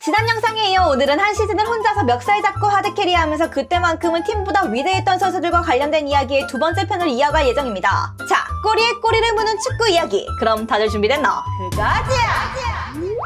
지난 영상에 이어 오늘은 한 시즌을 혼자서 멱살 잡고 하드캐리하면서 그때만큼은 팀보다 위대했던 선수들과 관련된 이야기의 두 번째 편을 이어갈 예정입니다. 자, 꼬리에 꼬리를 무는 축구 이야기. 그럼 다들 준비됐나? 그거지야!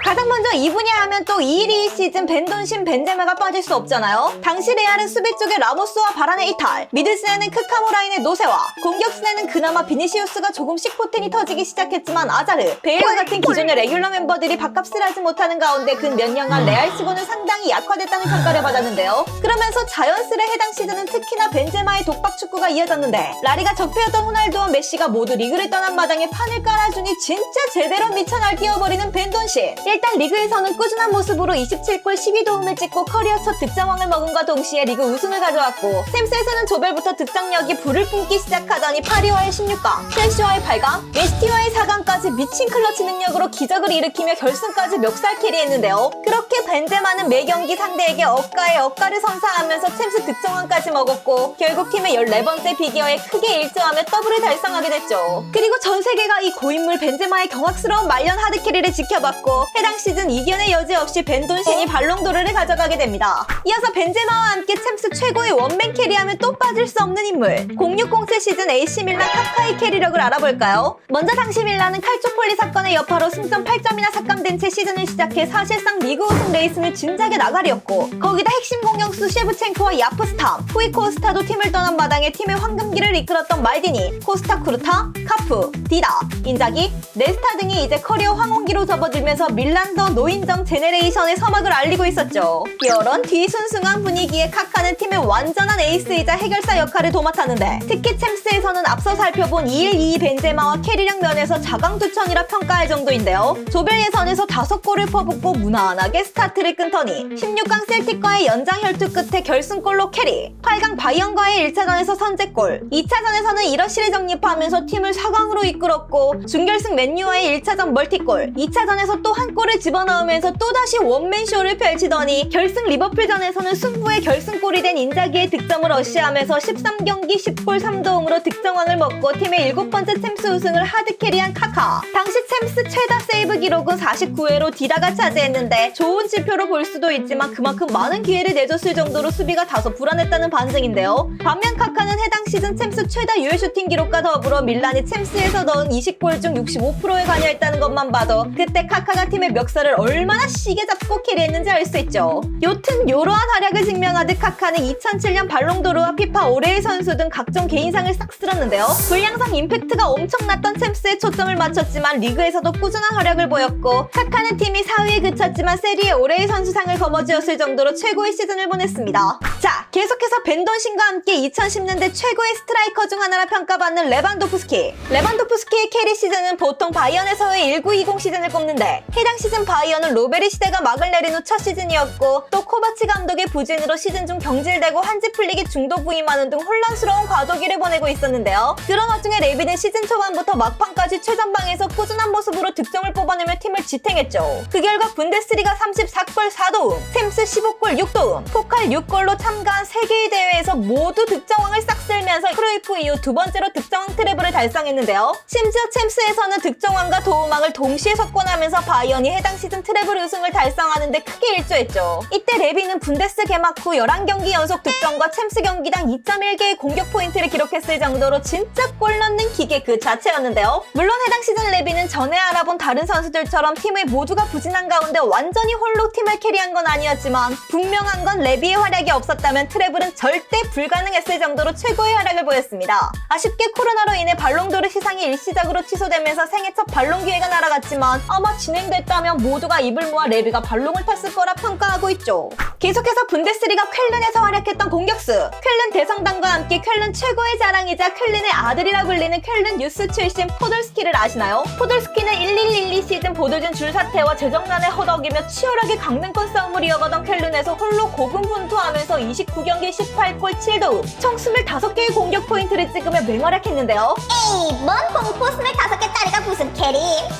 가장 먼저 이 분야 하면 또 이 시즌 벤돈신 벤제마가 빠질 수 없잖아요. 당시 레알은 수비 쪽에 라모스와 바란의 이탈, 미들스에는 크카모라인의 노세와, 공격순에는 그나마 비니시우스가 조금씩 포텐이 터지기 시작했지만 아자르, 베일과 같은 기존의 레귤러 멤버들이 밥값을 하지 못하는 가운데 근 몇 년간 레알 치고는 상당히 약화됐다는 평가를 받았는데요. 그러면서 자연스레 해당 시즌은 특히나 벤제마의 독박 축구가 이어졌는데 라리가 적폐였던 호날두와 메시가 모두 리그를 떠난 마당에 판을 깔아주니 진짜 제대로 미쳐 날뛰어버리는 벤돈신. 일단 리그에서는 꾸준한 모습으로 27골 12도움을 찍고 커리어 첫 득점왕을 먹은과 동시에 리그 우승을 가져왔고 샘스에서는 조별부터 득점력이 불을 뿜기 시작하더니 파리와의 16강, 첼시와의 8강, 웨스티와의 4강까지 미친 클러치 능력으로 기적을 일으키며 결승까지 멱살 캐리했는데요. 그렇게 벤제마는 매 경기 상대에게 억가에 억가를 선사하면서 챔스 득점왕까지 먹었고 결국 팀의 14번째 비기어에 크게 일조하며 더블을 달성하게 됐죠. 그리고 전 세계가 이 고인물 벤제마의 경악스러운 말년 하드캐리를 지켜봤고 해당 시즌 이견의 여지 없이 벤돈신이 발롱도르를 가져가게 됩니다. 이어서 벤제마와 함께 챔스 최고의 원맨 캐리하면 또 빠질 수 없는 인물 0607 시즌 AC 밀란 카카의 캐리력을 알아볼까요? 먼저 당시 밀란은 칼초폴리 사건의 여파로 승점 8점이나 삭감된 채 시즌을 시작해 사실상 리그 우승 레이스는 진작에 나가리였고 거기다 핵심 공격수 셰브첸코와 야프스탐, 후이 코스타도 팀을 떠난 마당에 팀의 황금기를 이끌었던 말디니, 코스타 쿠르타, 카프, 디다, 인자기, 네스타 등이 이제 커리어 황혼기로 접어들면서 밀란 더 노인정 제네레이션의 서막을 알리고 있었죠. 이런 뒤숭숭한 분위기에 카카는 팀의 완전한 에이스이자 해결사 역할을 도맡았는데 특히 챔스에서는 앞서 살펴본 2-1-2 벤제마와 캐리력 면에서 자강두천이라 평가할 정도인데요. 조별 예선에서 5골을 퍼붓고 무난하게 스타트를 끊더니 16강 셀틱과의 연장 혈투 끝에 결승골로 캐리, 8강 바이언과의 1차전에서 선제골, 2차전에서는 이러시를 정립하면서 팀을 4강으로 이끌었고 준결승 맨유와의 1차전 멀티골, 2차전에서 또 한 골을 집어넣으면서 또다시 원맨쇼를 펼치더니 결승 리버풀전에서는 승부의 결승골이 된 인자기의 득점을 러시하면서 13경기 10골 3도움으로 득점왕을 먹고 팀의 7번째 챔스 우승을 하드캐리한 카카. 당시 챔스 최다 세이브 기록은 49회로 디다가 차지했는데 좋은 지표로 볼 수도 있지만 그만큼 많은 기회를 내줬을 정도로 수비가 다소 불안했다는 반증인데요. 반면 카카는 해당 시즌 챔스 최다 유효 슈팅 기록과 더불어 밀란이 챔스에서 넣은 20골 중 65%에 관여했다는 것만 봐도 그때 카카가 팀의 멱살을 얼마나 시게 잡고 캐리했는지 알 수 있죠. 여튼 요러한 활약을 증명하듯 카카는 2007년 발롱도르와 피파 올해의 선수 등 각종 개인상을 싹 쓸었는데요. 분량상 임팩트가 엄청났던 챔스에 초점을 맞췄지만 리그에서도 꾸준한 활약을 보였고 카카는 팀이 4위에 그쳤지만 세리에 올해의 선수상을 거머쥐었을 정도로 최고의 시즌을 보냈습니다. 자, 계속해서 벤돈신과 함께 2010년대 최고의 스트라이커 중 하나라 평가받는 레반도프스키. 레반도프스키의 캐리 시즌은 보통 바이언에서의 1920 시즌을 꼽는데 해당 시즌 바이언은 로베리 시대가 막을 내린 후 첫 시즌이었고 또 코바치 감독의 부진으로 시즌 중 경질되고 한지 풀리기 중도 부임하는 등 혼란스러운 과도기를 보내고 있었는데요. 그런 와중에 레비는 시즌 초반부터 막판까지 최전방에서 꾸준한 모습으로 득점을 뽑아내며 팀을 지탱했죠. 그 결과 분데스리가 34골 4도움, 챔스 15골 6도움, 포칼 6골로 참가한 3개의 대회에서 모두 득점왕을 싹 쓸면서 크루이프 이후 두 번째로 득점왕 트래블을 달성했는데요. 심지어 챔스에서는 득점왕과 도움왕을 동시에 석권하면서 바이언이 해당 시즌 트래블 우승을 달성하는데 크게 일조했죠. 이때 레비는 분데스 개막 후 11경기 연속 득점과 챔스 경기당 2.1개의 공격 포인트를 기록했을 정도로 진짜 골 넣는 기계 그 자체였는데요. 물론 해당 시즌 레비는 전에 알아본 다른 선수들처럼 팀의 모두가 부진한 가운데 완전히 홀로 팀을 캐리한 건 아니었지만 분명한 건 레비의 활약이 없었다면 트래블은 절대 불가능했을 정도로 최고의 활약을 보였습니다. 아쉽게 코로나로 인해 발롱도르 시상이 일시적으로 취소되면서 생애 첫 발롱 기회가 날아갔지만 아마 진행됐다면 모두가 입을 모아 레비가 발롱을 탔을 거라 평가하고 있죠. 계속해서 분데스리가 쾰른에서 활약했던 공격수 쾰른 대성당과 함께 쾰른 최고의 자랑이자 쾰른의 아들이라 불리는 쾰른 유스 출신 포돌스키를 아시나요? 포돌스키는 1112 시즌 보드진 줄사태와 재정난에 허덕이며 치열하게 강등권 싸움을 이어가던 쾰른에서 홀로 고군분투하면서 29경기 18골 7도움 총 25개의 공격 포인트를 찍으며 맹활약했는데요. 에이, 뭔 공포 25개짜리가 무슨 캐리?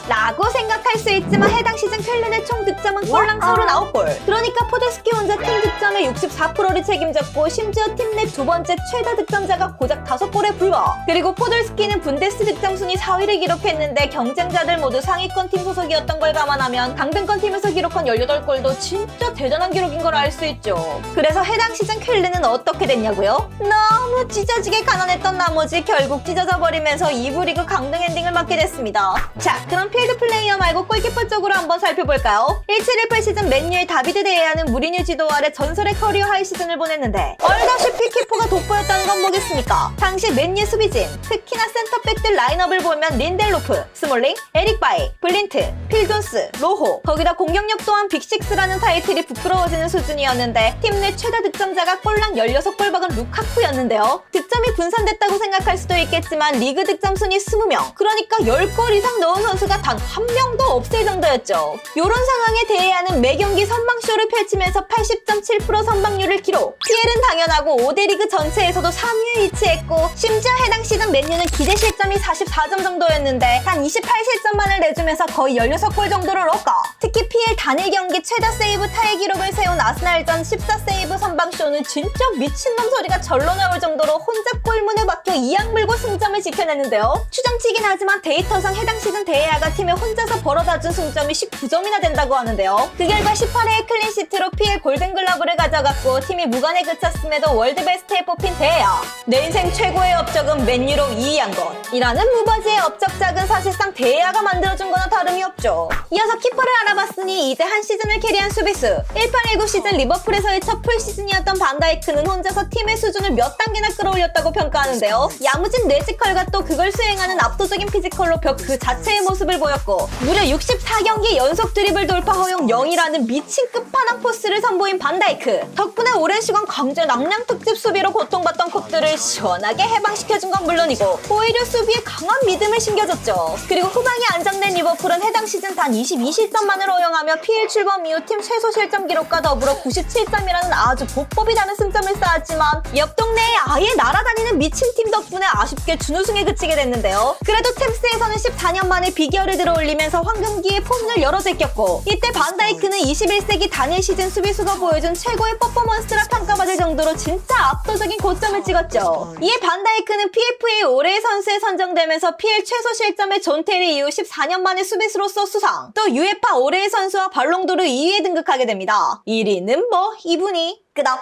라고 생각할 수 있지만 해당 시즌 쾰른의 총 득점은 꼴랑 39골. 그러니까 포돌스키 혼자 팀 득점의 4%를 책임졌고 심지어 팀 내 두 번째 최다 득점자가 고작 5골에 불과. 그리고 포돌스키는 분데스 득점 순위 4위를 기록했는데 경쟁자들 모두 상위권 팀 소속이었던 걸 감안하면 강등권 팀에서 기록한 18골도 진짜 대단한 기록인 걸 알 수 있죠. 그래서 해당 시즌 켈르는 어떻게 됐냐고요? 너무 찢어지게 가난했던 나머지 결국 찢어져 버리면서 2부 리그 강등 엔딩을 맞게 됐습니다. 자, 그럼 필드 플레이어 말고 골키퍼 쪽으로 한번 살펴볼까요? 1718 시즌 맨유의 다비드 데헤아는 무리뉴 지도 아래 전설의 커리어 하이 시즌을 보냈는데 얼다시피 키퍼가 돋보였다는 건 뭐겠습니까? 당시 맨유 수비진, 특히나 센터백들 라인업을 보면 린델로프, 스몰링, 에릭 바이, 블린트, 필존스, 로호, 거기다 공격력 또한 빅식스라는 타이틀이 부끄러워지는 수준이었는데 팀 내 최다 득점자가 꼴랑 16골 박은 루카쿠였는데요. 득점이 분산됐다고 생각할 수도 있겠지만 리그 득점 순위 20명, 그러니까 10골 이상 넣은 선수가 단 한 명도 없을 정도였죠. 요런 상황에 데헤아는 매경기 선방쇼를 펼치면서 80.7% 선방률을 기록. PL은 당연하고 5대 리그 전체에서도 3위에 위치했고 심지어 해당 시즌 맨유는 기대 실점이 44점 정도였는데 단 28실점만을 내주면서 거의 16골 정도를 넣었다. 특히 PL 단일 경기 최다 세이브 타의 기록을 세운 아스날전 14세이브 선방쇼는 진짜 미친놈 소리가 절로 나올 정도로 혼자 골문에 박혀 이악 물고 승점을 지켜냈는데요. 추정치긴 하지만 데이터상 해당 시즌 데헤아가 팀에 혼자서 벌어다준 승점이 19점이나 된다고 하는데요. 그 결과 18회의 클린시트로 PL 골든글러브를 가져갔고 팀이 무관에 그쳤음에도 월드베스트에 뽑힌 데헤아. 내 인생 최고의 업적은 맨유로 2위한 것. 이라는 무바지의 업적작은 사실상 데헤아가 만들어준 거나 다름이 없죠. 이어서 키퍼를 알아봤으니 이제 한 시즌을 캐리한 수비수. 1819 시즌 리버풀에서의 첫 풀시즌이었던 반다이크는 혼자서 팀의 수준을 몇 단계나 끌어올렸다고 평가하는데요. 야무진 뇌지컬과 또 그걸 수행하는 압도적인 피지컬로 벽 그 자체의 모습을 보였고 무려 64경기 연속 드리블 돌파 허용 0이라는 미친 끝판왕 포스를 선보인 반다이크. 덕분에 오랜 시간 강제 낭량 특집 수비로 고통받던 컵들을 시원하게 해방시켜준 건 물론이고 오히려 수비에 강한 믿음을 심겨줬죠. 그리고 후방이 안정된 리버풀은 해당 시즌 단 22실점만을 허용하며 PL 출범 이후 팀 최소 실점 기록과 더불어 97점이라는 아주 보법이 다른 승점을 쌓았지만 옆 동네에 아예 날아다니는 미친 팀 덕분에 아쉽게 준우승에 그치게 됐는데요. 그래도 템스에서는 14년 만에 비기어를 들어올리면서 황금기의 포문을 열어 제꼈고 이때 반다이크는 21세기 단일 시즌 수비수가 보여준 최고의 퍼포먼스라 평가받을 정도로 진짜 압도적인 고점을 찍었죠. 이에 반다이크는 PFA 올해의 선수에 선정되면서 PL 최소 실점의 존 테리 이후 14년 만에 수비수로서 수상, 또 UEFA 올해의 선수와 발롱도르 2위에 등극하게 됩니다. 1위는 뭐 이분이 끄덕.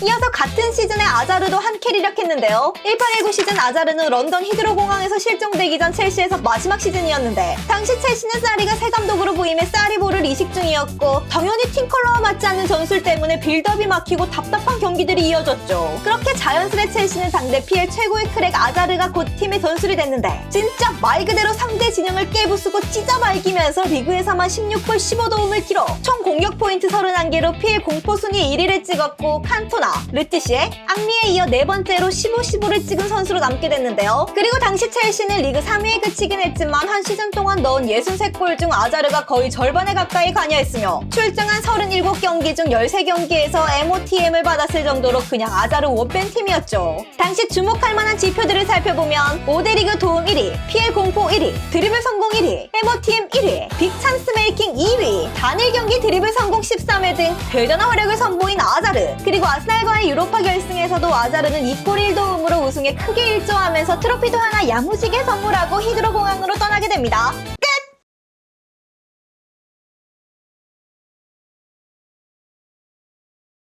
이어서 같은 시즌에 아자르도 한 캐리력 했는데요. 1819 시즌 아자르는 런던 히드로 공항에서 실종되기 전 첼시에서 마지막 시즌이었는데 당시 첼시는 사리가 새 감독으로 부임해 사리볼을 이식 중이었고 당연히 팀 컬러와 맞지 않는 전술 때문에 빌드업이 막히고 답답한 경기들이 이어졌죠. 그렇게 자연스레 첼시는 당대 PL 최고의 크랙 아자르가 곧 팀의 전술이 됐는데 진짜 말 그대로 상대 진영을 깨부수고 찢어 말기면서 리그에서만 16골 15도움을 기록. 총 공격 포인트 31개로 PL 공포 순위 1위를 찍었고 칸토나, 르티시에, 앙리에 이어 네 번째로 15-15를 찍은 선수로 남게 됐는데요. 그리고 당시 첼시는 리그 3위에 그치긴 했지만 한 시즌 동안 넣은 63골 중 아자르가 거의 절반에 가까이 관여했으며 출장한 37경기 중 13경기에서 MOTM을 받았을 정도로 그냥 아자르 원뺀 팀이었죠. 당시 주목할 만한 지표들을 살펴보면 5대 리그 도움 1위, PL 공포 1위, 드리블 성공 1위, MOTM 1위, 빅 찬스 메이킹 2위, 단일 경기 드리블 성공 13회 등 대단한 활약을 선보인 아자르. 그리고 아스날과의 유로파 결승에서도 아자르는 2골 1도움으로 우승에 크게 일조하면서 트로피도 하나 야무지게 선물하고 히드로 공항으로 떠나게 됩니다.